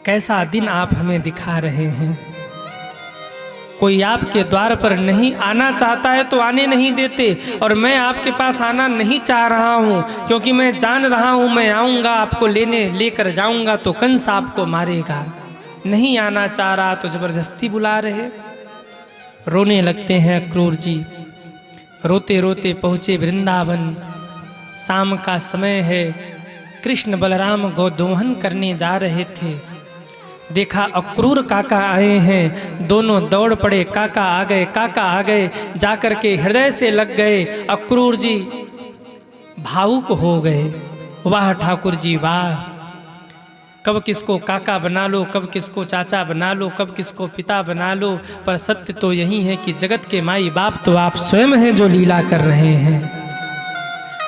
कैसा दिन आप हमें दिखा रहे हैं। कोई आपके द्वार पर नहीं आना चाहता है तो आने नहीं देते, और मैं आपके पास आना नहीं चाह रहा हूँ, क्योंकि मैं जान रहा हूँ मैं आऊँगा आपको लेने, लेकर जाऊँगा तो कंस आपको मारेगा। नहीं आना चाह रहा तो जबरदस्ती बुला रहे। रोने लगते हैं अक्रूर जी। रोते रोते पहुँचे वृंदावन। शाम का समय है, कृष्ण बलराम गोदोहन करने जा रहे थे। देखा अक्रूर काका आए हैं, दोनों दौड़ पड़े। काका आ गए, काका आ गए, जाकर के हृदय से लग गए। अक्रूर जी भावुक हो गए। वाह ठाकुर जी वाह, कब किसको काका बना लो, कब किसको चाचा बना लो, कब किसको पिता बना लो, पर सत्य तो यही है कि जगत के माई बाप तो आप स्वयं हैं जो लीला कर रहे हैं।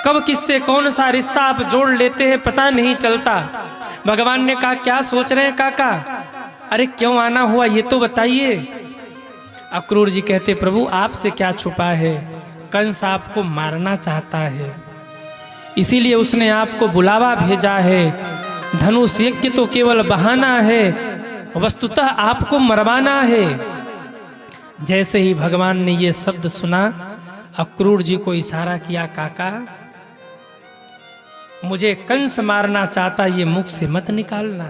कब किससे कौन सा रिश्ता आप जोड़ लेते हैं पता नहीं चलता। भगवान ने कहा क्या सोच रहे हैं काका, अरे क्यों आना हुआ ये तो बताइए। अक्रूर जी कहते प्रभु आपसे क्या छुपा है, कंस आपको मारना चाहता है, इसीलिए उसने आपको बुलावा भेजा है। धनुष यज्ञ तो केवल बहाना है, वस्तुतः आपको मरवाना है। जैसे ही भगवान ने ये शब्द सुना, अक्रूर जी को इशारा किया काका मुझे कंस मारना चाहता, ये मुख से मत निकालना।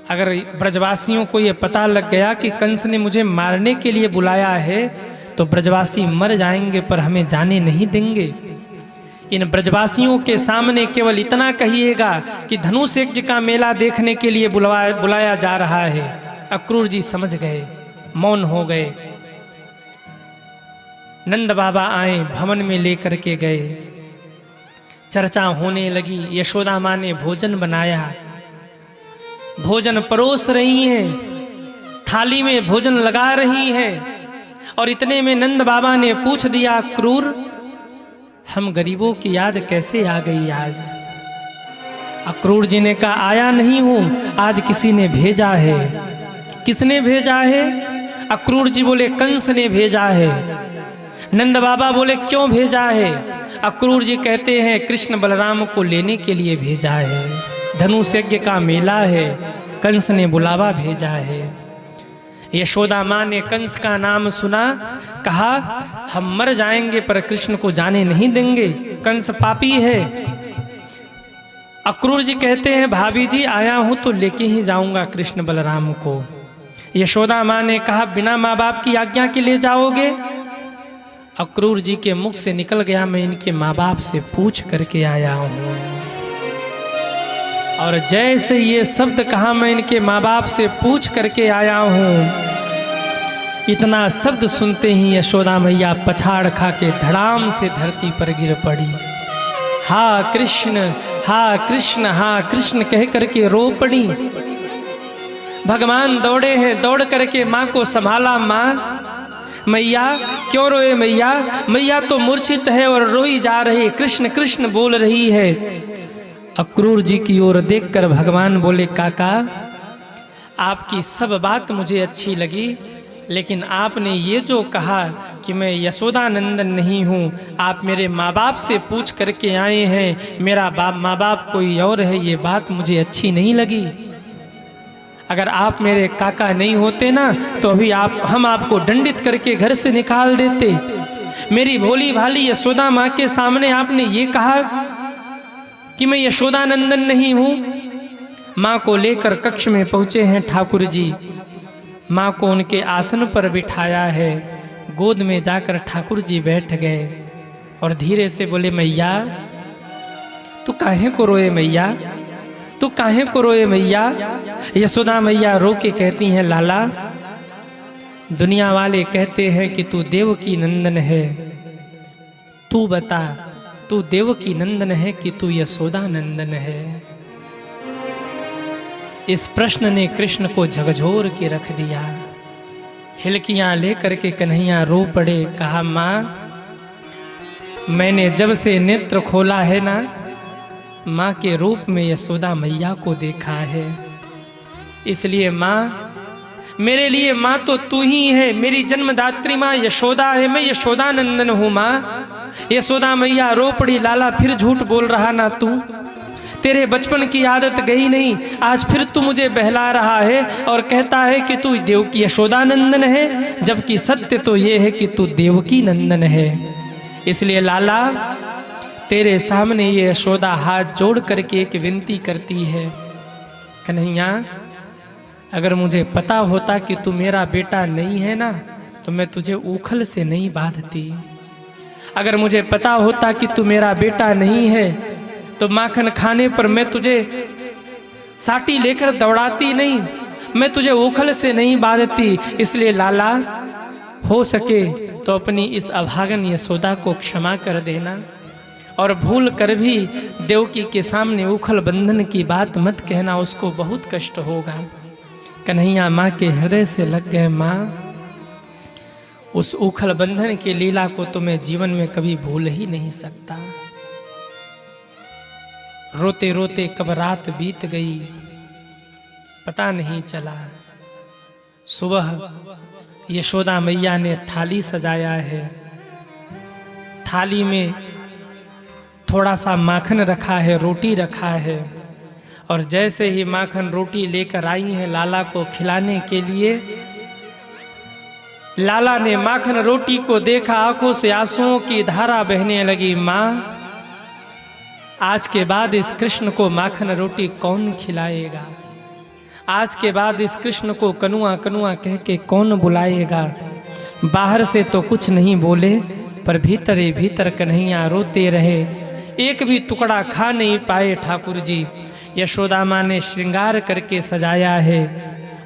अगर ब्रजवासियों को ये पता लग गया कि कंस ने मुझे मारने के लिए बुलाया है तो ब्रजवासी मर जाएंगे, पर हमें जाने नहीं देंगे। इन ब्रजवासियों के सामने केवल इतना कहिएगा कि धनुष यज्ञ का मेला देखने के लिए बुलाया जा रहा है। अक्रूर जी समझ गए, मौन हो गए। नंद बाबा आए, भवन में लेकर के गए। चर्चा होने लगी। यशोदा माँ ने भोजन बनाया, भोजन परोस रही हैं, थाली में भोजन लगा रही हैं, और इतने में नंद बाबा ने पूछ दिया अक्रूर हम गरीबों की याद कैसे आ गई आज। अक्रूर जी ने कहा आया नहीं हूं, आज किसी ने भेजा है। किसने भेजा है? अक्रूर जी बोले कंस ने भेजा है। नंद बाबा बोले क्यों भेजा है? अक्रूर जी कहते हैं कृष्ण बलराम को लेने के लिए भेजा है, धनुष यज्ञ का मेला है, कंस ने बुलावा भेजा है। यशोदा माँ ने कंस का नाम सुना, कहा हम मर जाएंगे पर कृष्ण को जाने नहीं देंगे, कंस पापी है। अक्रूर जी कहते हैं भाभी जी आया हूं तो लेके ही जाऊंगा कृष्ण बलराम को। यशोदा माँ ने कहा बिना माँ बाप की आज्ञा के ले जाओगे? अक्रूर जी के मुख से निकल गया मैं इनके माँ बाप से पूछ करके आया हूं। और जैसे ये शब्द कहा मैं इनके माँ बाप से पूछ करके आया हूं, इतना शब्द सुनते ही यशोदा मैया पछाड़ खा के धड़ाम से धरती पर गिर पड़ी। हा कृष्ण हा कृष्ण हा कृष्ण कह करके रो पड़ी। भगवान दौड़े हैं, दौड़ करके माँ को संभाला। माँ मैया क्यों रोए मैया? मैया तो मूर्छित है और रोई जा रही, कृष्ण कृष्ण बोल रही है। अक्रूर जी की ओर देखकर भगवान बोले काका आपकी सब बात मुझे अच्छी लगी, लेकिन आपने ये जो कहा कि मैं यशोदा नंदन नहीं हूँ, आप मेरे माँ बाप से पूछ करके आए हैं, मेरा माँ बाप कोई और है, ये बात मुझे अच्छी नहीं लगी। अगर आप मेरे काका नहीं होते ना तो अभी हम आपको दंडित करके घर से निकाल देते। मेरी भोली भाली यशोदा माँ के सामने आपने ये कहा कि मैं यशोदा नंदन नहीं हूँ। माँ को लेकर कक्ष में पहुँचे हैं ठाकुर जी। माँ को उनके आसन पर बिठाया है, गोद में जाकर ठाकुर जी बैठ गए और धीरे से बोले मैया तू काहे को रोए मैया, तू काहे को रोए मैया? यशोदा मैया रो के कहती हैं लाला दुनिया वाले कहते हैं कि तू देवकी नंदन है, तू बता तू देवकी नंदन है कि तू यशोदा नंदन है। इस प्रश्न ने कृष्ण को झकझोर के रख दिया। हिलकियां लेकर के कन्हैया रो पड़े। कहा माँ मैंने जब से नेत्र खोला है ना, माँ के रूप में यशोदा मैया को देखा है, इसलिए माँ मेरे लिए माँ तो तू ही है, मेरी जन्मदात्री माँ यशोदा है, मैं यशोदा नंदन हूँ। माँ यशोदा मैया रो पड़ी। लाला फिर झूठ बोल रहा ना तू, तेरे बचपन की आदत गई नहीं, आज फिर तू मुझे बहला रहा है और कहता है कि तू देवकी यशोदानंदन है, जबकि सत्य तो ये है कि तू देवकी नंदन है। इसलिए लाला, तेरे सामने ये यशोदा हाथ जोड़ करके एक विनती करती है, कन्हैया अगर मुझे पता होता कि तू मेरा बेटा नहीं है ना, तो मैं तुझे ऊखल से नहीं बांधती। अगर मुझे पता होता कि तू मेरा बेटा नहीं है, तो माखन खाने पर मैं तुझे साटी लेकर दौड़ाती नहीं, मैं तुझे ऊखल से नहीं बांधती। इसलिए लाला, हो सके तो अपनी इस अभागन यशोदा को क्षमा कर देना, और भूल कर भी देवकी के सामने ऊखल बंधन की बात मत कहना, उसको बहुत कष्ट होगा। कन्हैया माँ के हृदय से लग गए, माँ उस ऊखल बंधन की लीला को तो मैं जीवन में कभी भूल ही नहीं सकता। रोते रोते कब रात बीत गई पता नहीं चला। सुबह यशोदा मैया ने थाली सजाया है, थाली में थोड़ा सा माखन रखा है, रोटी रखा है, और जैसे ही माखन रोटी लेकर आई है लाला को खिलाने के लिए, लाला ने माखन रोटी को देखा, आंखों से आंसुओं की धारा बहने लगी। माँ, आज के बाद इस कृष्ण को माखन रोटी कौन खिलाएगा? आज के बाद इस कृष्ण को कनुआ कनुआ कह के कौन बुलाएगा? बाहर से तो कुछ नहीं बोले, पर भीतर ही भीतर कन्हैया रोते रहे। एक भी टुकड़ा खा नहीं पाए ठाकुर जी। यशोदा माँ ने श्रृंगार करके सजाया है,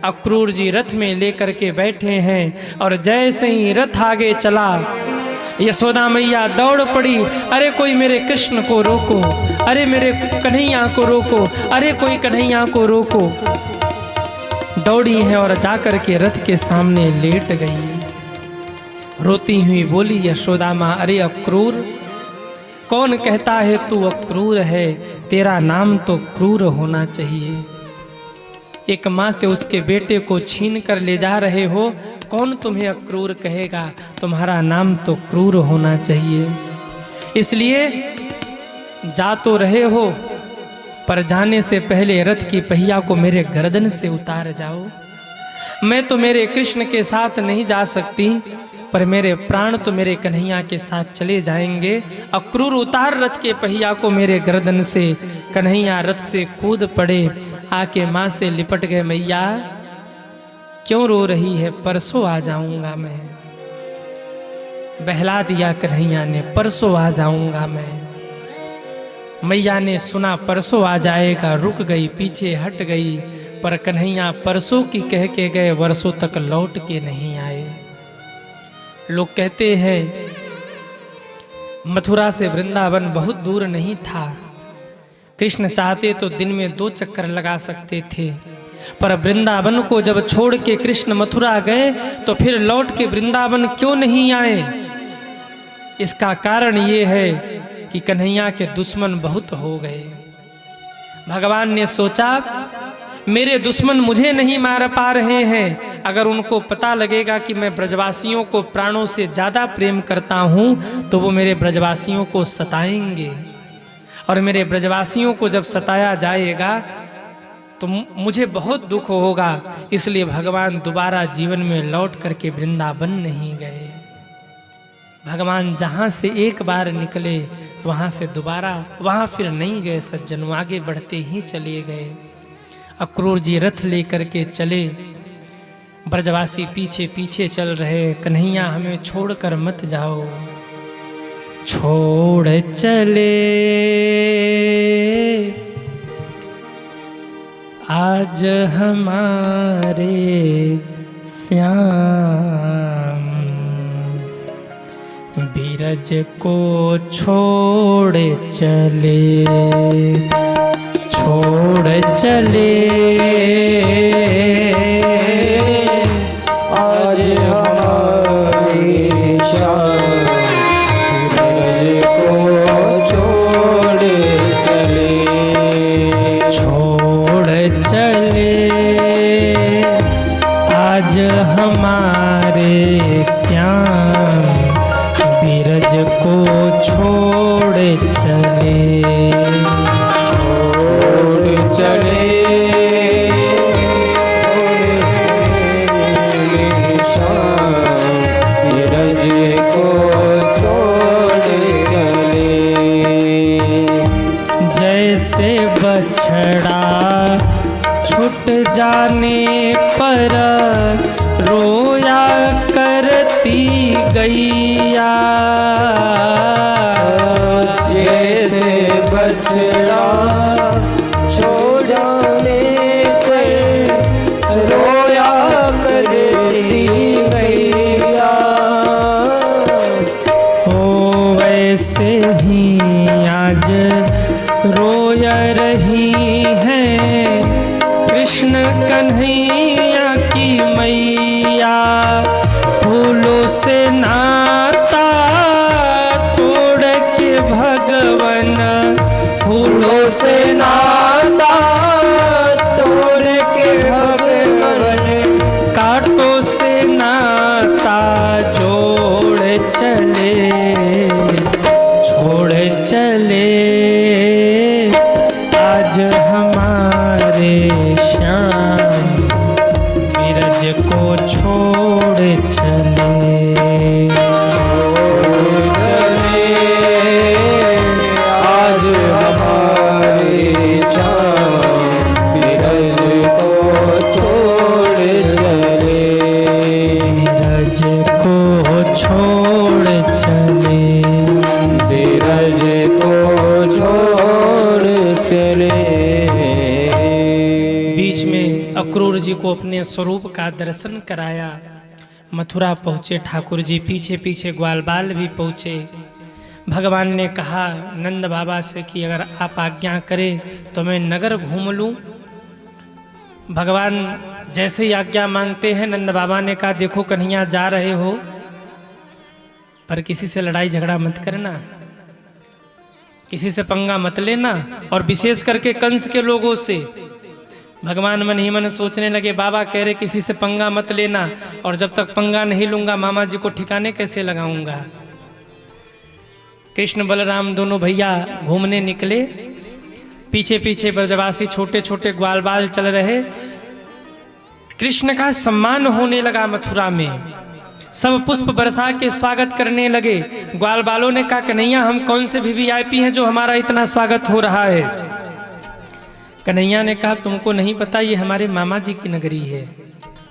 अक्रूर जी रथ में लेकर के बैठे हैं, और जैसे ही रथ आगे चला यशोदा मैया दौड़ पड़ी, अरे कोई मेरे कृष्ण को रोको, अरे मेरे कन्हैया को रोको, अरे कोई कन्हैया को रोको। दौड़ी है और जाकर के रथ के सामने लेट गई। रोती हुई बोली यशोदा माँ, अरे अक्रूर, कौन कहता है तू अक्रूर है? तेरा नाम तो क्रूर होना चाहिए। एक माँ से उसके बेटे को छीन कर ले जा रहे हो, कौन तुम्हें अक्रूर कहेगा? तुम्हारा नाम तो क्रूर होना चाहिए। इसलिए जा तो रहे हो, पर जाने से पहले रथ की पहिया को मेरे गर्दन से उतार जाओ। मैं तो मेरे कृष्ण के साथ नहीं जा सकती, पर मेरे प्राण तो मेरे कन्हैया के साथ चले जाएंगे। अक्रूर, उतार रथ के पहिया को मेरे गर्दन से। कन्हैया रथ से कूद पड़े, आके माँ से लिपट गए, मैया क्यों रो रही है? परसों आ जाऊंगा मैं। बहला दिया कन्हैया ने, परसों आ जाऊंगा मैं। मैया ने सुना परसों आ जाएगा, रुक गई, पीछे हट गई, पर कन्हैया परसों की कह के गए, वर्षों तक लौट के नहीं आए। लोग कहते हैं मथुरा से वृंदावन बहुत दूर नहीं था, कृष्ण चाहते तो दिन में 2 चक्कर लगा सकते थे, पर वृंदावन को जब छोड़ के कृष्ण मथुरा गए तो फिर लौट के वृंदावन क्यों नहीं आए? इसका कारण ये है कि कन्हैया के दुश्मन बहुत हो गए। भगवान ने सोचा मेरे दुश्मन मुझे नहीं मार पा रहे हैं, अगर उनको पता लगेगा कि मैं ब्रजवासियों को प्राणों से ज़्यादा प्रेम करता हूँ तो वो मेरे ब्रजवासियों को सताएंगे, और मेरे ब्रजवासियों को जब सताया जाएगा तो मुझे बहुत दुख होगा। इसलिए भगवान दोबारा जीवन में लौट करके वृंदावन नहीं गए। भगवान जहाँ से एक बार निकले वहाँ से दोबारा वहाँ फिर नहीं गए सज्जन, आगे बढ़ते ही चले गए। अक्रूर जी रथ लेकर के चले, ब्रजवासी पीछे पीछे चल रहे। कन्हैया हमें छोड़कर मत जाओ। छोड़ चले आज हमारे श्याम, बीरज को छोड़ चले, छोड़ चले आज हमारे श्याम, बीरज को छोड़ चले, छोड़ चले आज हमारे श्याम, बीरज को छोड़ चले, छोड़ सा छूट जाने पर रोया करती गैया। जैसे बछड़ा छोड़ जाने से रोया करती गैया, हो वैसे ही आज रोया रही हैं कृष्ण कन्हैया की मैया। फूलों से नाता तोड़ के भगवन, फूलों से नाता तोड़ के भगवन, कांटों से नाता जोड़ चले, छोड़ चले आज हमारे श्याम बिरज को छोड़ चले। आज हमारे श्याम बिरज को छोड़ चले, बिरज को छोड़ चले, बिरज को छोड़ चले। बीच में अक्रूर जी को अपने स्वरूप का दर्शन कराया। मथुरा पहुँचे ठाकुर जी, पीछे पीछे ग्वाल बाल भी पहुँचे। भगवान ने कहा नंद बाबा से कि अगर आप आज्ञा करें तो मैं नगर घूम लूँ। भगवान जैसे ही आज्ञा मांगते हैं, नंद बाबा ने कहा देखो कन्हैया जा रहे हो पर किसी से लड़ाई झगड़ा मत करना, किसी से पंगा मत लेना, और विशेष करके कंस के लोगों से। भगवान मन ही मन सोचने लगे बाबा कह रहे किसी से पंगा मत लेना, और जब तक पंगा नहीं लूंगा मामा जी को ठिकाने कैसे लगाऊंगा। कृष्ण बलराम दोनों भैया घूमने निकले, पीछे पीछे ब्रजवासी छोटे छोटे ग्वाल बाल चल रहे। कृष्ण का सम्मान होने लगा मथुरा में, सब पुष्प बरसा के स्वागत करने लगे। ग्वाल बालों ने कहा कन्हैया हम कौन से वीवीआईपी हैं जो हमारा इतना स्वागत हो रहा है। कन्हैया ने कहा तुमको नहीं पता ये हमारे मामा जी की नगरी है,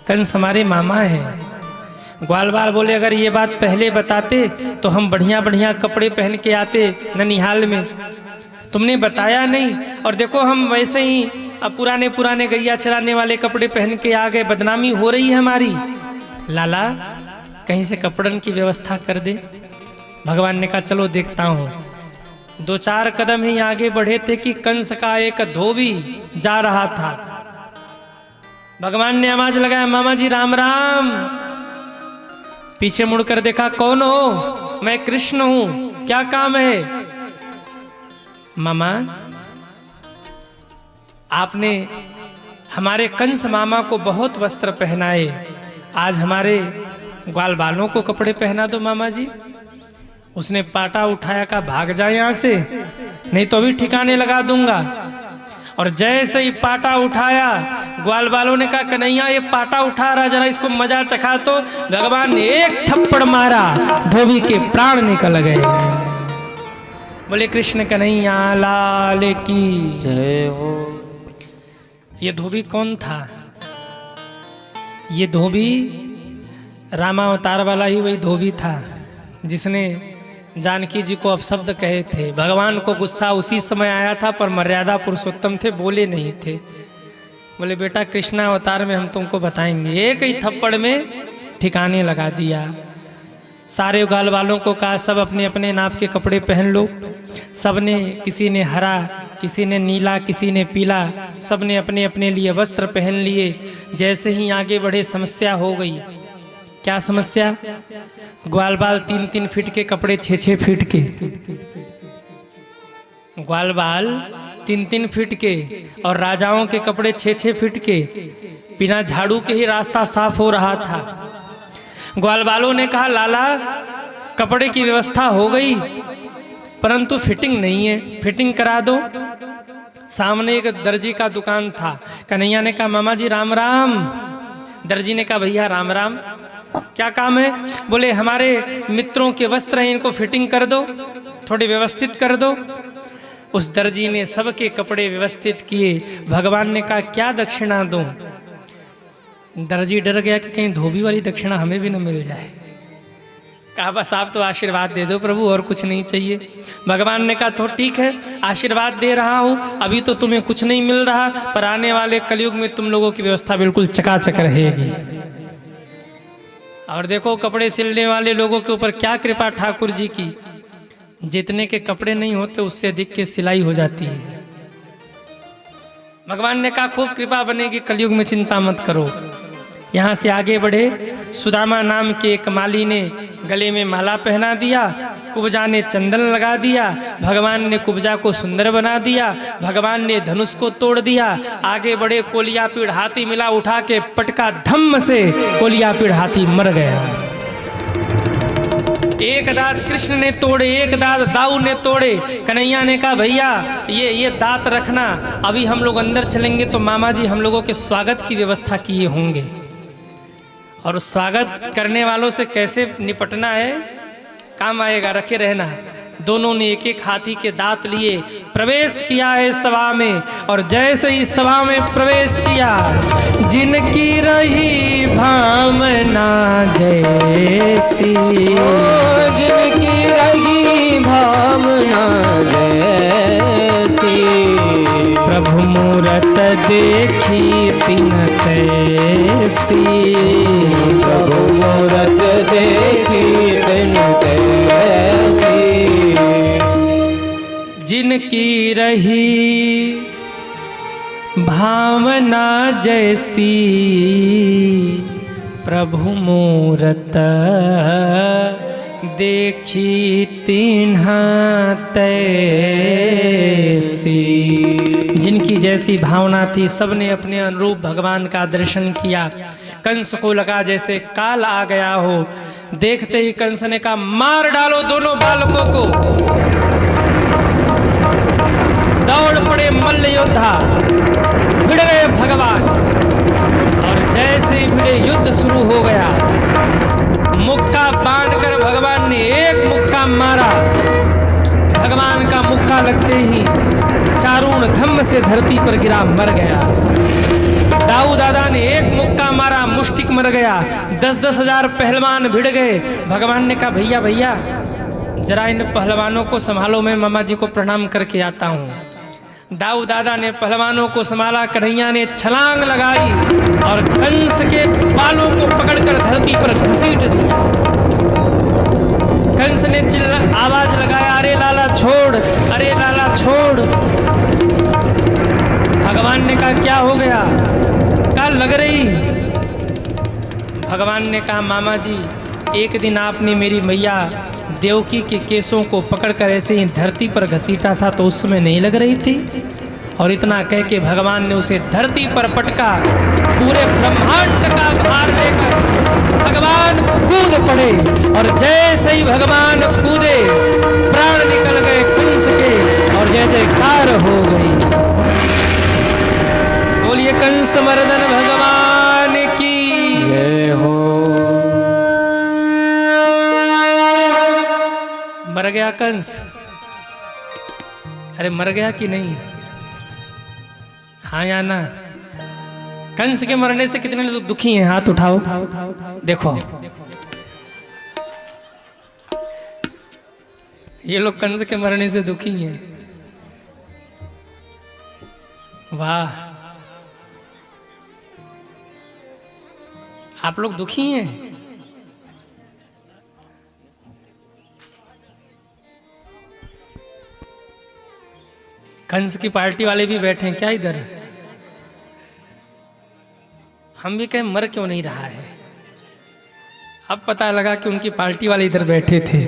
कंस हमारे मामा है। ग्वाल बाल बोले अगर ये बात पहले बताते तो हम बढ़िया बढ़िया कपड़े पहन के आते ननिहाल में, तुमने बताया नहीं। और देखो हम वैसे ही अब पुराने पुराने गैया चराने वाले कपड़े पहन के आ गए, बदनामी हो रही है हमारी। लाला कहीं से कपड़न की व्यवस्था कर दे। भगवान ने कहा चलो देखता हूँ। 2-4 कदम ही आगे बढ़े थे कि कंस का एक धोबी जा रहा था। भगवान ने आवाज लगाया मामा जी राम राम। पीछे मुड़कर देखा कौन हो? मैं कृष्ण हूं, क्या काम है? मामा आपने हमारे कंस मामा को बहुत वस्त्र पहनाए, आज हमारे ग्वाल बालों को कपड़े पहना दो मामा जी। उसने पाटा उठाया, का भाग जाए यहां से नहीं तो अभी ठिकाने लगा दूंगा। और जैसे ही पाटा उठाया ग्वाल बालों ने कहा कन्हैया ये पाटा उठा रहा, जरा इसको मजा चखा। तो भगवान ने एक थप्पड़ मारा, धोबी के प्राण निकल गए। बोले कृष्ण कन्हैया लाल की जय हो। ये धोबी कौन था? ये धोबी रामावतार वाला ही वही धोबी था जिसने जानकी जी को अपशब्द कहे थे। भगवान को गुस्सा उसी समय आया था, पर मर्यादा पुरुषोत्तम थे, बोले नहीं थे। बोले बेटा कृष्णा अवतार में हम तुमको बताएंगे। एक ही थप्पड़ में ठिकाने लगा दिया। सारे गाल वालों को कहा सब अपने अपने नाप के कपड़े पहन लो। सब ने, किसी ने हरा, किसी ने नीला, किसी ने पीला, सब ने अपने अपने लिए वस्त्र पहन लिए। जैसे ही आगे बढ़े समस्या हो गई। क्या समस्या? ग्वाल बाल 3-3 फीट के कपड़े 6-6 फीट के, ग्वाल बाल 3-3 फीट के, और राजाओं के कपड़े 6-6 फीट के। बिना झाड़ू के ही रास्ता साफ हो रहा था। ग्वाल बालों ने कहा लाला कपड़े की व्यवस्था हो गई परंतु फिटिंग नहीं है, फिटिंग करा दो। सामने एक दर्जी का दुकान था। कन्हैया ने कहा मामा जी राम राम। दर्जी ने कहा भैया राम राम, क्या काम है? बोले हमारे मित्रों के वस्त्र हैं, इनको फिटिंग कर दो, थोड़ी व्यवस्थित कर दो। उस दर्जी ने सबके कपड़े व्यवस्थित किए। भगवान ने कहा क्या दक्षिणा दूं? दर्जी डर गया कि कहीं धोबी वाली दक्षिणा हमें भी न मिल जाए। कहा बस आप तो आशीर्वाद दे दो प्रभु, और कुछ नहीं चाहिए। भगवान ने कहा तो ठीक है, आशीर्वाद दे रहा हूँ, अभी तो तुम्हें कुछ नहीं मिल रहा, पर आने वाले कलयुग में तुम लोगों की व्यवस्था बिल्कुल चकाचक रहेगी। और देखो कपड़े सिलने वाले लोगों के ऊपर क्या कृपा ठाकुर जी की, जितने के कपड़े नहीं होते उससे अधिक के सिलाई हो जाती है। भगवान ने कहा खूब कृपा बनेगी, कलयुग में चिंता मत करो। यहाँ से आगे बढ़े, सुदामा नाम के एक माली ने गले में माला पहना दिया, कुब्जा ने चंदन लगा दिया, भगवान ने कुब्जा को सुंदर बना दिया, भगवान ने धनुष को तोड़ दिया। आगे बढ़े, कोलिया पीड़ हाथी मिला, उठा के पटका धम्म से कोलिया पीड़ हाथी मर गया। एक दांत कृष्ण ने तोड़े, एक दांत दाऊ ने तोड़े। कन्हैया ने कहा भैया ये दांत रखना, अभी हम लोग अंदर चलेंगे तो मामा जी हम लोगों के स्वागत की व्यवस्था किए होंगे, और स्वागत करने वालों से कैसे निपटना है काम आएगा, रखे रहना। दोनों ने एक एक हाथी के दांत लिए, प्रवेश किया है सभा में, और जैसे ही सभा में प्रवेश किया, जिनकी रही भावना जैसी, जिनकी रही भावना जैसी, प्रभु मूरत देखी तिन तैसी, प्रभु मूरत देखी तिन तैसी, जिनकी रही भावना जैसी, प्रभु मूरत देखी तिन्हा तैसी। जिनकी जैसी भावना थी, सबने अपने अनुरूप भगवान का दर्शन किया। कंस को लगा जैसे काल आ गया हो। देखते ही कंस ने कहा मार डालो दोनों बालकों को। दौड़ पड़े मल्ल योद्धा, भिड़ गए भगवान, और जैसे ही भिड़े युद्ध शुरू हो गया। मुक्का बांधकर भगवान ने एक मुक्का मारा। भगवान का मुक्का लगते ही चारूण धम्म से धरती पर गिरा, मर गया। दाऊ दादा ने एक मुक्का मारा, मुष्टिक मर गया। 10-10 हजार पहलवान भिड़ गए। भगवान ने कहा भैया भैया जरा इन पहलवानों को संभालो, मैं मामा जी को प्रणाम करके आता हूँ। दाऊ दादा ने पहलवानों को संभाला, कन्हैया ने छलांग लगाई और कंस के बालों को पकड़कर धरती पर घसीट दिया। कंस ने आवाज लगाया अरे लाला छोड़, अरे लाला छोड़। भगवान ने कहा क्या हो गया? कहा लग रही। भगवान ने कहा मामा जी एक दिन आपने मेरी मैया देवकी के केसों को पकड़कर ऐसे ही धरती पर घसीटा था, तो उस समय नहीं लग रही थी। और इतना कह के भगवान ने उसे धरती पर पटका। पूरे ब्रह्मांड का भार लेकर भगवान कूद पड़े, और जैसे ही भगवान कूदे प्राण निकल गए कंस के, और जय जयकार हो गई। बोलिए कंस मर्दन भगवान की जय हो। मर गया कंस? अरे मर गया कि नहीं? हाँ या ना? कंस के मरने से कितने लोग दुखी हैं? हाथ उठाओ। देखो ये लोग कंस के मरने से दुखी हैं। वाह, आप लोग दुखी हैं? कंस की पार्टी वाले भी बैठे हैं क्या इधर? हम भी कहें मर क्यों नहीं रहा है। अब पता लगा कि उनकी पार्टी वाले इधर बैठे थे।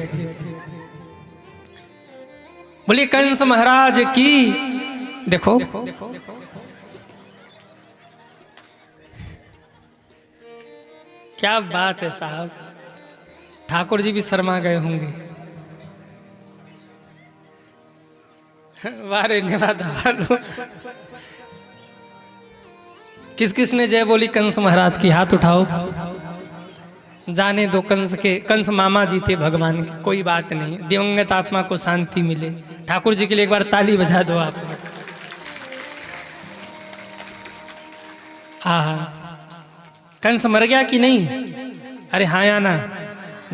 बोलिए कंस महाराज की। देखो क्या बात है साहब, ठाकुर जी भी शर्मा गए होंगे। वारे निवादा। किस किस ने जय बोली कंस महाराज की? हाथ उठाओ। जाने दो कंस के, कंस मामा जी थे भगवान के, कोई बात नहीं, दिवंगत आत्मा को शांति मिले। ठाकुर जी के लिए एक बार ताली बजा दो आप। हाँ, कंस मर गया कि नहीं? अरे हाँ या ना?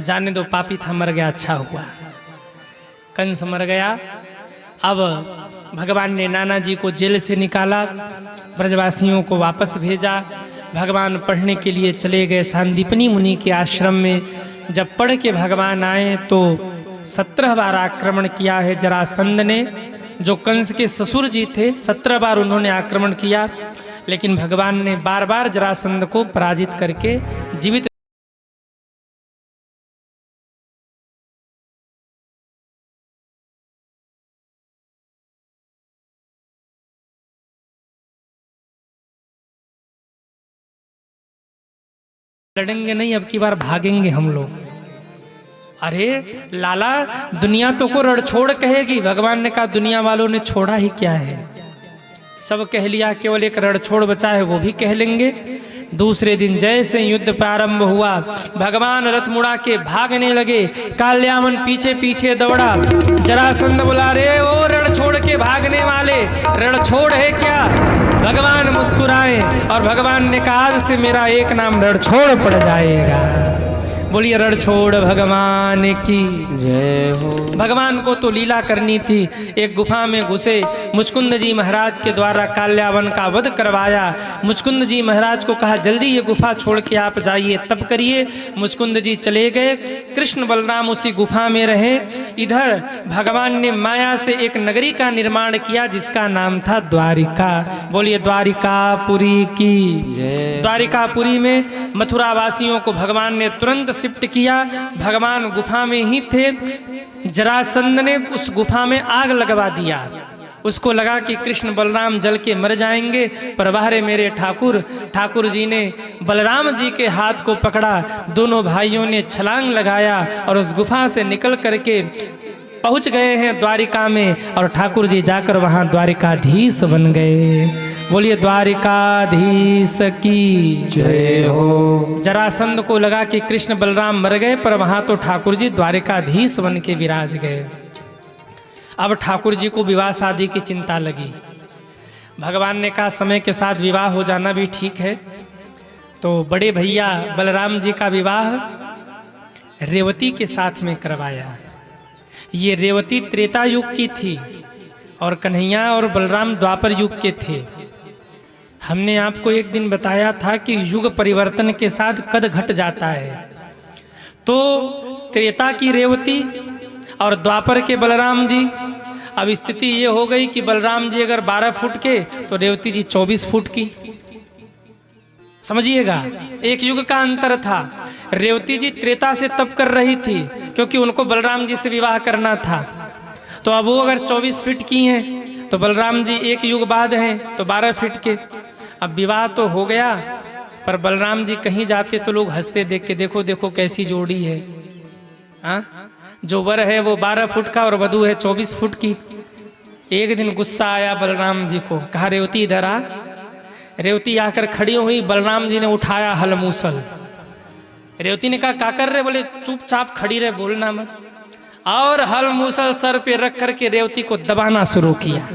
जाने दो, पापी था, मर गया, अच्छा हुआ। कंस मर गया। अब भगवान ने नाना जी को जेल से निकाला, ब्रजवासियों को वापस भेजा। भगवान पढ़ने के लिए चले गए सांदीपनी मुनि के आश्रम में। जब पढ़ के भगवान आए तो 17 बार आक्रमण किया है जरासंध ने, जो कंस के ससुर जी थे। 17 बार उन्होंने आक्रमण किया, लेकिन भगवान ने बार बार जरासंध को पराजित करके जीवित लड़ेंगे नहीं, अब की बार भागेंगे हम लोग। अरे लाला, दुनिया तो को रण छोड़ कहेगी। भगवान ने कहा दुनिया वालों ने छोड़ा ही क्या है, सब कह लिया, केवल एक रण छोड़ बचा है, वो भी कह लेंगे। दूसरे दिन जैसे युद्ध प्रारंभ हुआ, भगवान रथ मुड़ा के भागने लगे। काल्यामन पीछे पीछे दौड़ा। जरासंध बोला, रे ओ रण छोड़ के भागने वाले, रण छोड़ है क्या? भगवान मुस्कुराए और भगवान ने कहा, आज से मेरा एक नाम रण छोड़ पड़ जाएगा। बोलिए रण छोड़ भगवान की जय हो। भगवान को तो लीला करनी थी। एक गुफा में घुसे, मुचकुंद जी महाराज के द्वारा काल्यावन का वध करवाया। मुचकुंद जी महाराज को कहा, जल्दी ये गुफा छोड़ के आप जाइए, तब करिए। मुचकुंद जी चले गए। कृष्ण बलराम उसी गुफा में रहे। इधर भगवान ने माया से एक नगरी का निर्माण किया, जिसका नाम था द्वारिका। बोलिए द्वारिकापुरी की जय। द्वारिकापुरी में मथुरा वासियों को भगवान ने तुरंत शिफ्ट किया। भगवान गुफा में ही थे। जरासंध ने उस गुफा में आग लगवा दिया। उसको लगा कि कृष्ण बलराम जल के मर जाएंगे, पर बाहरे मेरे ठाकुर। ठाकुर जी ने बलराम जी के हाथ को पकड़ा। दोनों भाइयों ने छलांग लगाया और उस गुफा से निकल करके पहुंच गए हैं द्वारिका में। और ठाकुर जी जाकर वहां द्वारिकाधीश बन गए। बोलिए द्वारिकाधीश की जय हो। जरासंध को लगा कि कृष्ण बलराम मर गए, पर वहां तो ठाकुर जी द्वारिकाधीश बन के विराज गए। अब ठाकुर जी को विवाह शादी की चिंता लगी। भगवान ने कहा समय के साथ विवाह हो जाना भी ठीक है। तो बड़े भैया बलराम जी का विवाह रेवती के साथ में करवाया। ये रेवती त्रेता युग की थी और कन्हैया और बलराम द्वापर युग के थे। हमने आपको एक दिन बताया था कि युग परिवर्तन के साथ कद घट जाता है। तो त्रेता की रेवती और द्वापर के बलराम जी। अब स्थिति ये हो गई कि बलराम जी अगर 12 फुट के तो रेवती जी 24 फुट की। समझिएगा, एक युग का अंतर था। रेवती जी त्रेता से तप कर रही थी क्योंकि उनको बलराम जी से विवाह करना था। तो अब वो अगर 24 फीट की हैं तो बलराम जी एक युग बाद हैं तो 12 फीट के। अब विवाह तो हो गया, पर बलराम जी कहीं जाते तो लोग हंसते देख के, देखो देखो कैसी जोड़ी है। जो वर है वो 12 फुट का और वधू है 24 फुट की। एक दिन गुस्सा आया बलराम जी को, कहा रेवती इधर आ। रेवती आकर खड़ी हुई। बलराम जी ने उठाया हल मूसल। रेवती ने कहा क्या कर रहे? बोले चुपचाप खड़ी रहे, बोलना मत। और हल मूसल सर पे रख करके रेवती को दबाना शुरू किया।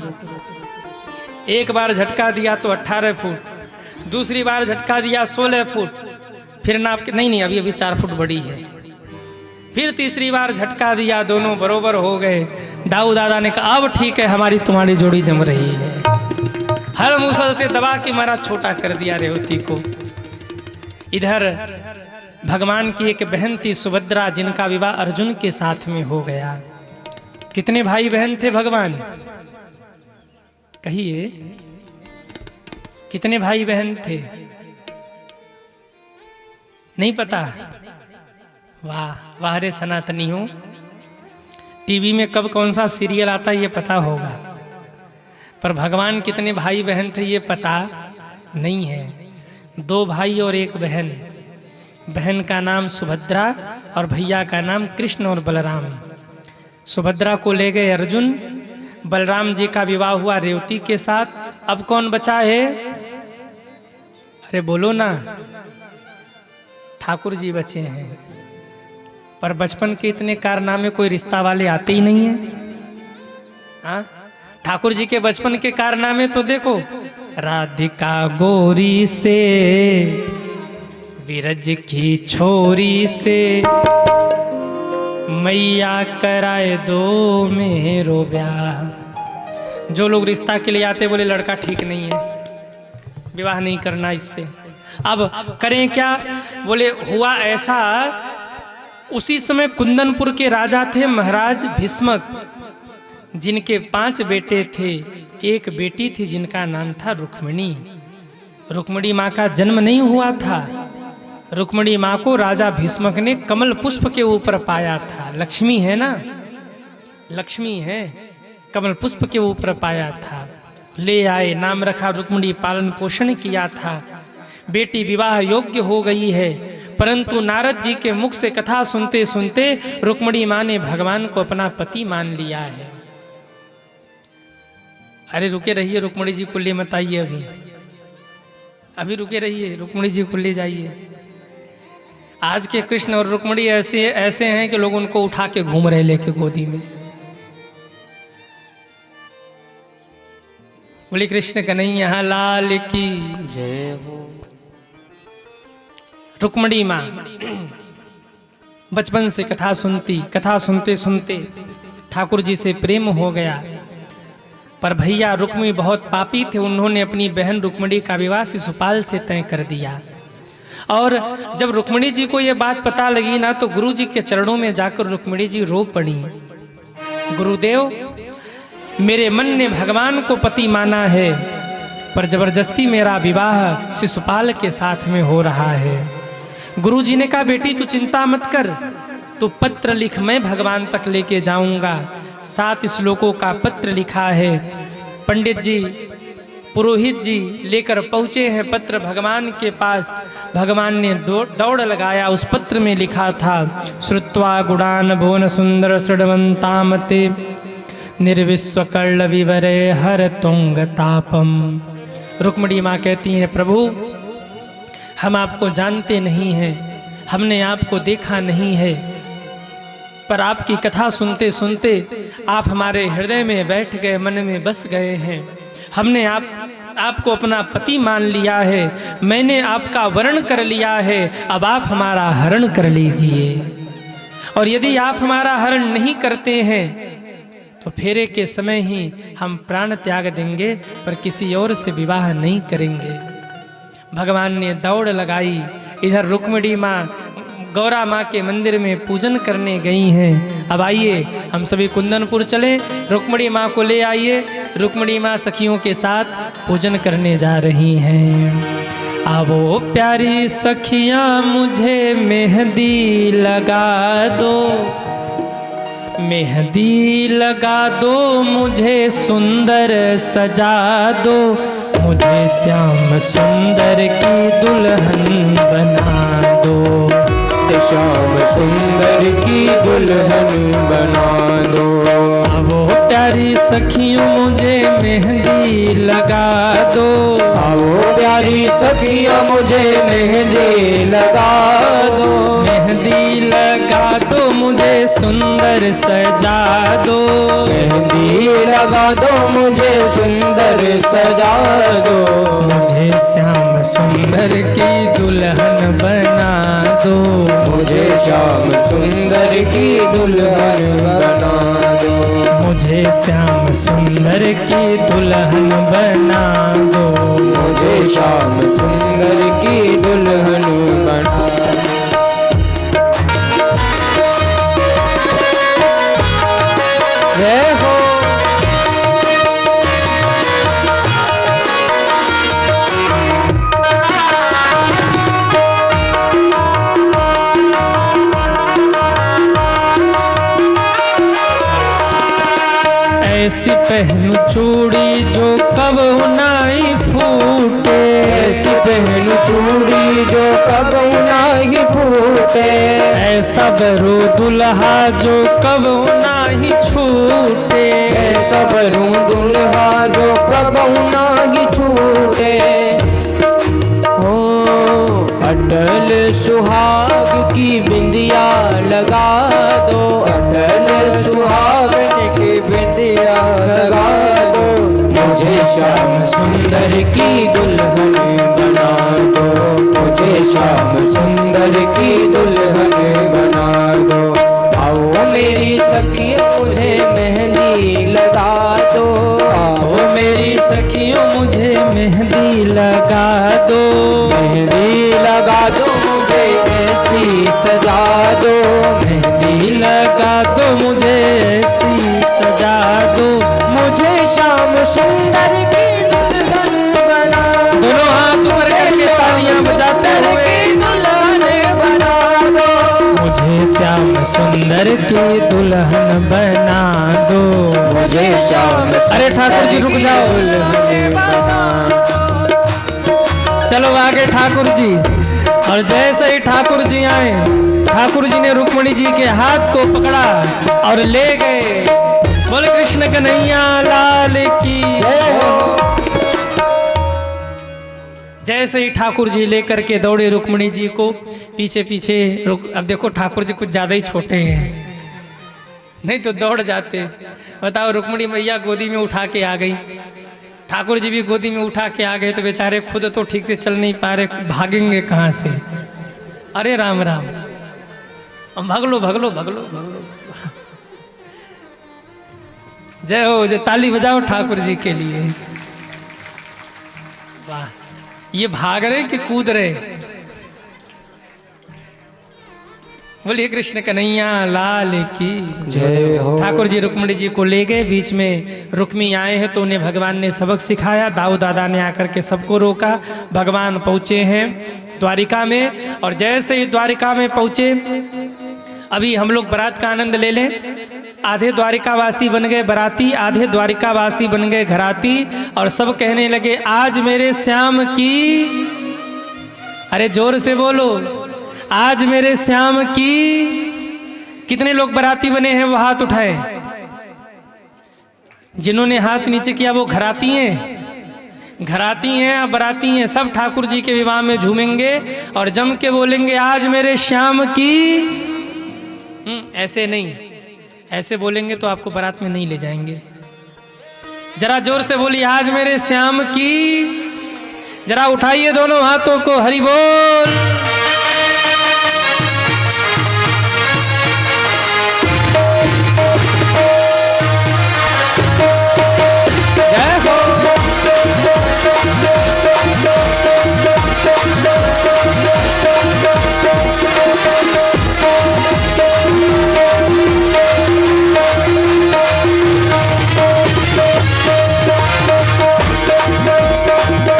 एक बार झटका दिया तो 18 फुट, दूसरी बार झटका दिया 16 फुट, फिर नाप के नहीं अभी अभी 4 फुट बड़ी है। फिर तीसरी बार झटका दिया, दोनों बरोबर हो गए। दाऊ दादा ने कहा अब ठीक है, हमारी तुम्हारी जोड़ी जम रही है। हर मूसल से दबा के मारा, छोटा कर दिया रेवती को। इधर भगवान की एक बहन थी सुभद्रा, जिनका विवाह अर्जुन के साथ में हो गया। कितने भाई बहन थे भगवान? कहिए कितने भाई बहन थे? नहीं पता? वाह वाह रे सनातनी हो। टीवी में कब कौन सा सीरियल आता है ये पता होगा, पर भगवान कितने भाई बहन थे ये पता नहीं है। 2 भाई और 1 बहन। बहन का नाम सुभद्रा और भैया का नाम कृष्ण और बलराम। सुभद्रा को ले गए अर्जुन। बलराम जी का विवाह हुआ रेवती के साथ। अब कौन बचा है? अरे बोलो ना। ठाकुर जी बचे हैं, पर बचपन के इतने कारनामे कोई रिश्ता वाले आते ही नहीं है। हाँ, ठाकुर जी के बचपन के कारनामे तो देखो, राधिका गोरी से विरज की छोरी से मैया कराए दो मेरो ब्याह। जो लोग रिश्ता के लिए आते बोले लड़का ठीक नहीं है, विवाह नहीं करना इससे। अब करें क्या? बोले हुआ ऐसा, उसी समय कुंदनपुर के राजा थे महाराज भीष्मक, जिनके 5 बेटे थे। एक बेटी थी जिनका नाम था रुक्मिणी। रुक्मिणी माँ का जन्म नहीं हुआ था। रुक्मिणी माँ को राजा भीष्मक ने कमल पुष्प के ऊपर पाया था। लक्ष्मी है ना, लक्ष्मी है, कमल पुष्प के ऊपर पाया था। ले आए, नाम रखा रुक्मिणी, पालन पोषण किया था। बेटी विवाह योग्य हो गई है, परंतु नारद जी के मुख से कथा सुनते सुनते रुक्मिणी माँ ने भगवान को अपना पति मान लिया है। अरे रुके रहिए, रुक्मिणी जी को ले मत आइए, अभी रुके रहिए, रुक्मिणी जी को ले जाइए। आज के कृष्ण और रुक्मिणी ऐसे हैं कि लोग उनको उठा के घूम रहे लेके गोदी में। बोले कृष्ण कन्हैया लाल की जय हो। रुक्मिणी माँ बचपन से कथा सुनती, कथा सुनते सुनते ठाकुर जी से प्रेम हो गया। पर भैया रुक्मिणी बहुत पापी थे, उन्होंने अपनी बहन रुक्मिणी का विवाह शिशुपाल से तय कर दिया। और जब रुक्मिणी जी को यह बात पता लगी ना, तो गुरु जी के चरणों में जाकर रुक्मिणी जी रो पड़ी। गुरुदेव, मेरे मन ने भगवान को पति माना है, पर जबरदस्ती मेरा विवाह शिशुपाल के साथ में हो रहा है। गुरु जी ने कहा बेटी तू चिंता मत कर, तू पत्र लिख, मैं भगवान तक लेके जाऊंगा। 7 श्लोकों का पत्र लिखा है। पंडित जी, पुरोहित जी लेकर पहुंचे हैं पत्र भगवान के पास। भगवान ने दौड़ लगाया। उस पत्र में लिखा था, श्रुत्वा गुणान भुवन सुंदर सृडवंतामते निर्विश्वकर्ण विवरे हर तुंग तापम। रुक्मिणी माँ कहती हैं, प्रभु हम आपको जानते नहीं हैं, हमने आपको देखा नहीं है, पर आपकी कथा सुनते सुनते आप हमारे हृदय में बैठ गए, मन में बस गए हैं। हमने आपको अपना पति मान लिया है, मैंने आपका वर्ण कर लिया है, अब आप हमारा हरण कर लीजिए। और यदि आप हमारा हरण नहीं करते हैं तो फेरे के समय ही हम प्राण त्याग देंगे, पर किसी और से विवाह नहीं करेंगे। भगवान ने दौड़ लगाई। इधर रुक्मिणी माँ गौरा माँ के मंदिर में पूजन करने गई हैं। अब आइए हम सभी कुंदनपुर चले, रुक्मिणी माँ को ले आइए। रुक्मिणी माँ सखियों के साथ पूजन करने जा रही हैं। आवो प्यारी सखियाँ मुझे मेहंदी लगा दो, मेहंदी लगा दो, मुझे सुंदर सजा दो, मुझे श्याम सुंदर की दुल्हन बना दो, श्याम सुंदर की दुल्हन बना दो। वो प्यारी सखियों मुझे मेहंदी लगा दो, आओ प्यारी सखियाँ मुझे मेहंदी लगा दो, मेहंदी लगा दो, मुझे सुंदर सजा दो, मेहंदी लगा दो, मुझे सुंदर सजा दो, मुझे श्याम सुंदर की दुल्हन बना दो, मुझे श्याम सुंदर की दुल्हन बना दो, मुझे श्याम सुंदर की दुल्हन बना दो, मुझे श्याम सुंदर की दुल्हन बना दो। जय हो। ऐसी पहनू चूड़ी जो कब नाई फूटे, ऐसी पहनू चूड़ी जो कब नाही फूटे, ऐसा बरू दुल्हा जो कब नाही छूटे, ऐसा बरू दुल्हा जो कब नाही छूटे। हो अटल सुहाग की बिंदिया लगा दो, अटल सुहाग की बिंदिया श्याम सुंदर की दुल्हन बना दो, मुझे श्याम सुंदर की दुल्हन बना दो। आओ मेरी सखियों मुझे मेहंदी लगा दो, आओ मेरी सखियों मुझे मेहंदी लगा दो, मेहंदी लगा दो मुझे ऐसी सजा दो, मेहंदी लगा दो मुझे ऐसी सजा दो। मुझे श्याम सुंदर की दुल्हन बना दो, दोनों हाथ ऊपर करके तालियां बजाते हुए दुल्हन बना दो, मुझे श्याम सुंदर की दुल्हन बना दो। मुझे श्याम अरे ठाकुर जी रुक जाओ, दुल्हन बना दो। चलो आगे ठाकुर जी। और जैसे ही ठाकुर जी आए, ठाकुर जी ने रुक्मणी जी के हाथ को पकड़ा और ले गए। बोले कृष्ण कन्हैया लाल की जय हो। जैसे ही ठाकुर जी लेकर के दौड़े रुक्मणी जी को पीछे पीछे अब देखो ठाकुर जी कुछ ज्यादा ही छोटे हैं, नहीं तो दौड़ जाते। बताओ रुक्मणी मैया गोदी में उठा के आ गई, ठाकुर जी भी गोदी में उठा के आ गए, तो बेचारे खुद तो ठीक से चल नहीं पा रहे, भागेंगे कहाँ से। अरे राम राम, भगलो भगलो भगलो भगलो। जय हो, जय, ताली बजाओ ठाकुर जी के लिए। वाह, ये भाग रहे कि कूद रहे। बोलिए कृष्ण कन्हैया लाल की जय हो। ठाकुर जी रुक्मणी जी को ले गए। बीच में रुक्मी आए हैं तो उन्हें भगवान ने सबक सिखाया। दाऊ दादा ने आकर के सबको रोका। भगवान पहुंचे हैं द्वारिका में, और जैसे ही द्वारिका में पहुंचे, अभी हम लोग बारात का आनंद ले लें। आधे द्वारिकावासी बन गए बराती, आधे द्वारिकावासी बन गए घराती, और सब कहने लगे आज मेरे श्याम की, अरे जोर से बोलो, आज मेरे श्याम की। कितने लोग बराती बने हैं वो हाथ उठाए। जिन्होंने हाथ नीचे किया वो घराती हैं, घराती हैं, बराती हैं। सब ठाकुर जी के विवाह में झूमेंगे और जम के बोलेंगे आज मेरे श्याम की। ऐसे नहीं, ऐसे बोलेंगे तो आपको बारात में नहीं ले जाएंगे। जरा जोर से बोलिए आज मेरे श्याम की। जरा उठाइए दोनों हाथों को, हरि बोल।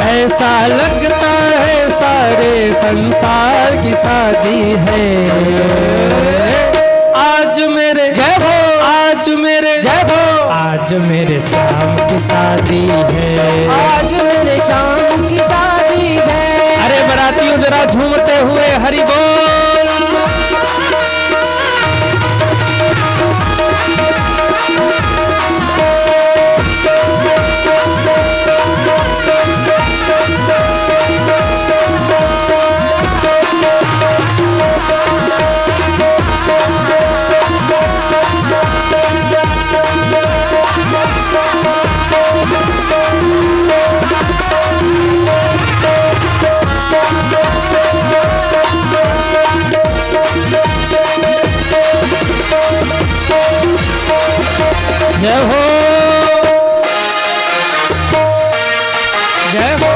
ऐसा लगता है सारे संसार की शादी है। आज मेरे जय हो, आज मेरे जय हो, आज मेरे श्याम की शादी है, आज मेरे श्याम की शादी है। अरे बरातियों जरा झूमते हुए हरि बोल। जय हो, जय हो।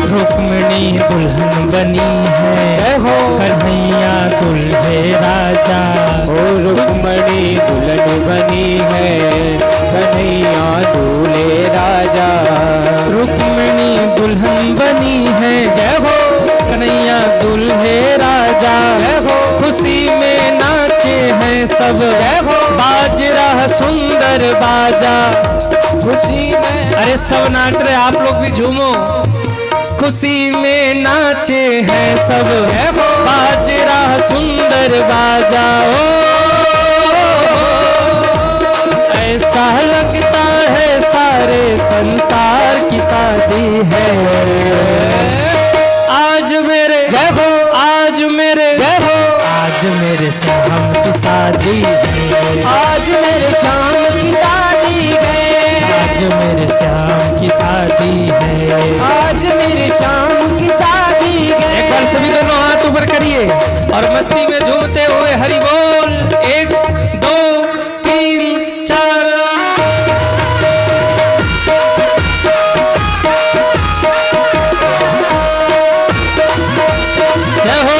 रुक्मिणी दुल्हन बनी है, जय हो। कन्हैया दुल्हे राजा। ओ रुक्मणी दुल्हन बनी है, कन्हैया दूल्हे राजा। रुक्मिणी दुल्हन बनी है, जय हो, कन्हैया दुल्हे राजा। जय हो। खुशी में नाचे हैं सब, जय हो। बाज रहा सुंदर बाजा। खुशी में, अरे सब नाच रहे, आप लोग भी झूमो। खुशी में नाचे हैं सब, जय हो। बाज रहा सुंदर बाजा। ओ ऐसा लगता है सारे संसार की शादी है। आज मेरे जय हो, आज मेरे जय हो, आज मेरे श्याम की शादी मस्ती में झूमते हुए हरि बोल। 1 2 3 4। जय हो।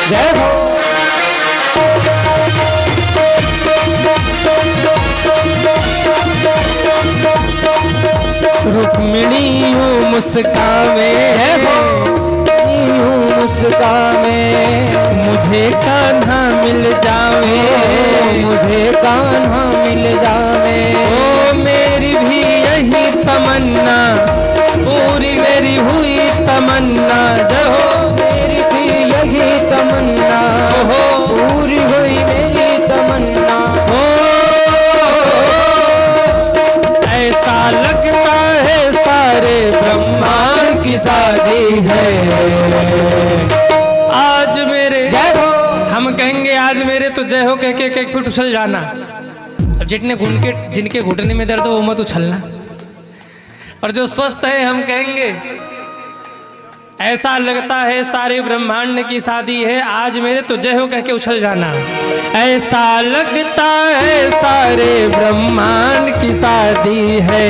जय हो। रुक्मिणी यूं मुस्कावे, यूं मुस्कावे, मुझे कान्हा मिल जावे, मुझे कान्हा मिल जावे। ओ मेरी भी यही तमन्ना, पूरी मेरी हुई तमन्ना। जय हो। मेरी थी यही तमन्ना, हो पूरी हुई मेरी तमन्ना। हो। ऐसा लगता है सारे ब्रह्मांड की शादी है आज मेरे। जय हो। हम कहेंगे आज मेरे, तो जय हो कह के 1 फीट उछल जाना। अब जिनके घुटने में दर्द हो वो मत उछलना, और जो स्वस्थ है हम कहेंगे ऐसा लगता है सारे ब्रह्मांड की शादी है आज मेरे, तो जय हो कह के उछल जाना। ऐसा लगता है सारे ब्रह्मांड की शादी है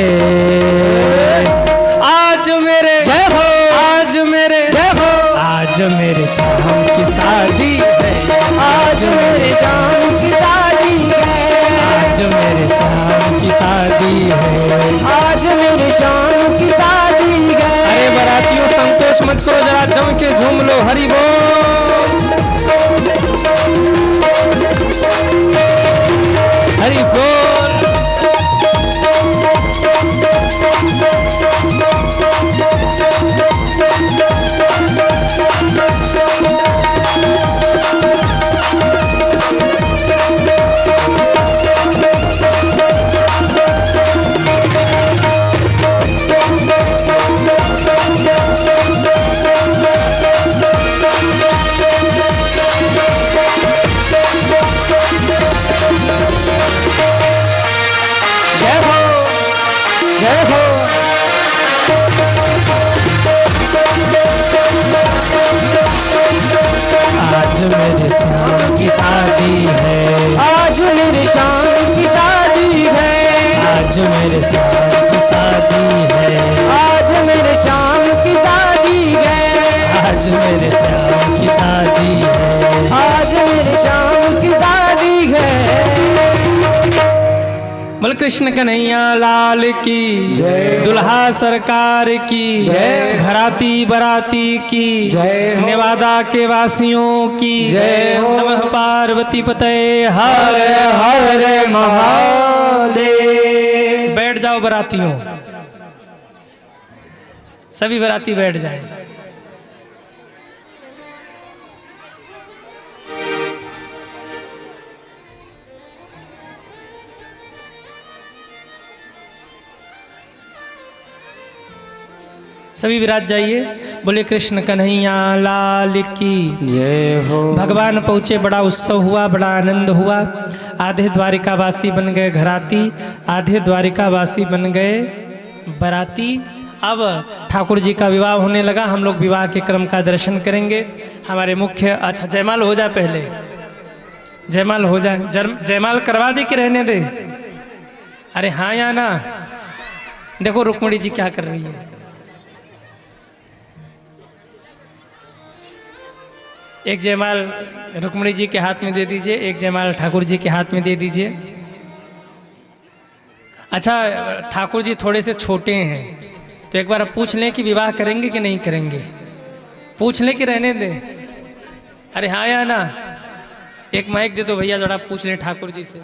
आज मेरे। जय हो। आज मेरे। जय हो। आज मेरे शाम की शादी है, आज मेरे शाम की शादी है, आज मेरे शाम की शादी है, आज मेरे शाम की शादी है। अरे बरातियों संकोच मत करो, जरा जम के झूम लो। हरि बोल। हरि बोल। जय हो। जय हो। आज मेरे शाम की शादी है, आज मेरे शाम की शादी है, आज मेरे शाम की शादी है, आज मेरे शाम की शादी है, आज मेरे शाम की शादी है, आज मेरे शाम की शादी है। बोल कृष्ण कन्हैया लाल की जय। दुल्हा सरकार की जय। घराती बराती की जय हो। नेवादा के वासियों की जय हो। नमः पार्वती पते हर हर। हर महादेव। बैठ जाओ बरातियों, सभी बराती बैठ जाए। सभी विराज जाइए। बोले कृष्ण कन्हैया लाल की जय हो। भगवान पहुँचे, बड़ा उत्सव हुआ, बड़ा आनंद हुआ। आधे द्वारिकावासी बन गए घराती, आधे द्वारिकावासी बन गए बराती। अब ठाकुर जी का विवाह होने लगा। हम लोग विवाह के क्रम का दर्शन करेंगे। हमारे मुख्य, अच्छा जयमाल हो जाए, पहले जयमाल हो जाए। जयमाल करवा दे कि रहने दे? अरे हाँ या ना? देखो रुक्मिणी जी क्या कर रही है। एक जयमाल रुक्मिणी जी के हाथ में दे दीजिए, एक जयमाल ठाकुर जी के हाथ में दे दीजिए। अच्छा ठाकुर जी थोड़े से छोटे हैं, तो एक बार आप पूछ लें कि विवाह करेंगे कि नहीं करेंगे। पूछ लें कि रहने दें? अरे हाँ या ना? एक माइक दे दो भैया, जरा पूछ लें ठाकुर जी से।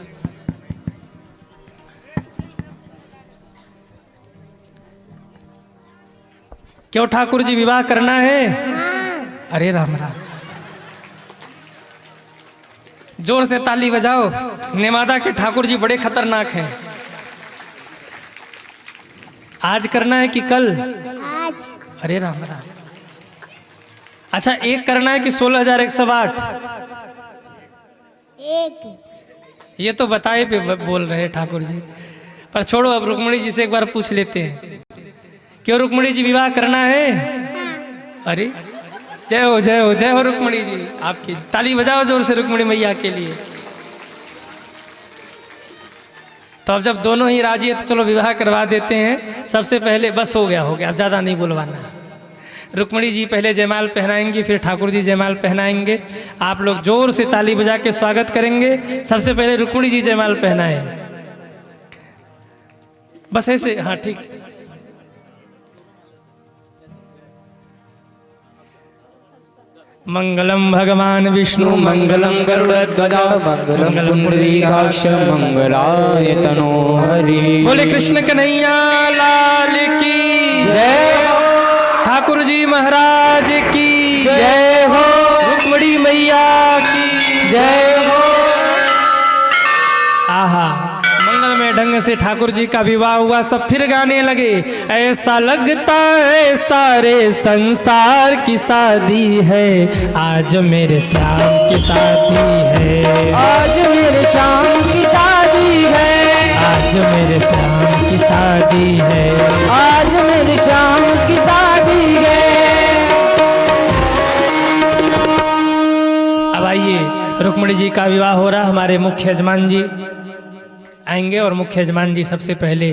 क्यों ठाकुर जी विवाह करना है? अरे राम राम, जोर से ताली बजाओ। नेवादा के ठाकुर जी बड़े खतरनाक हैं। आज करना है कि कल? अरे राम राम। अच्छा, एक करना है कि 16,108? एक। ये तो बताए पे बोल रहे हैं ठाकुर जी, पर छोड़ो, अब रुक्मणी जी से एक बार पूछ लेते हैं। क्यों रुक्मणी जी, विवाह करना है? अरे जय हो जय हो जय हो रुक्मणी जी, आपकी ताली बजाओ जोर से रुक्मणी मैया के लिए। तो अब जब दोनों ही राजी है तो चलो विवाह करवा देते हैं। सबसे पहले बस हो गया अब ज़्यादा नहीं बुलवाना। रुक्मणी जी पहले जयमाल पहनाएंगी, फिर ठाकुर जी जयमाल पहनाएंगे। आप लोग जोर से ताली बजा के स्वागत करेंगे। सबसे पहले रुक्मणी जी जयमाल पहनाए, बस ऐसे, हाँ ठीक। मंगलम भगवान विष्णु मंगलम गरुड़ध्वज मंगलम पुंडरीकाक्ष मंगलाय तनोहरि। बोले कृष्ण कन्हैया लाल की जय हो, ठाकुर जी महाराज की जय हो, रुक्मणी मैया की जय हो। आहा, मंगलमय ढंग से ठाकुर जी का विवाह हुआ। सब फिर गाने लगे, ऐसा लगता है सारे संसार की शादी है, आज मेरे श्याम की शादी है, आज मेरे श्याम की शादी है, आज मेरे श्याम की शादी है, आज मेरे श्याम की शादी है। अब आइए, रुक्मणी जी का विवाह हो रहा। हमारे मुख्य यजमान जी आएंगे और मुख्य यजमान जी सबसे पहले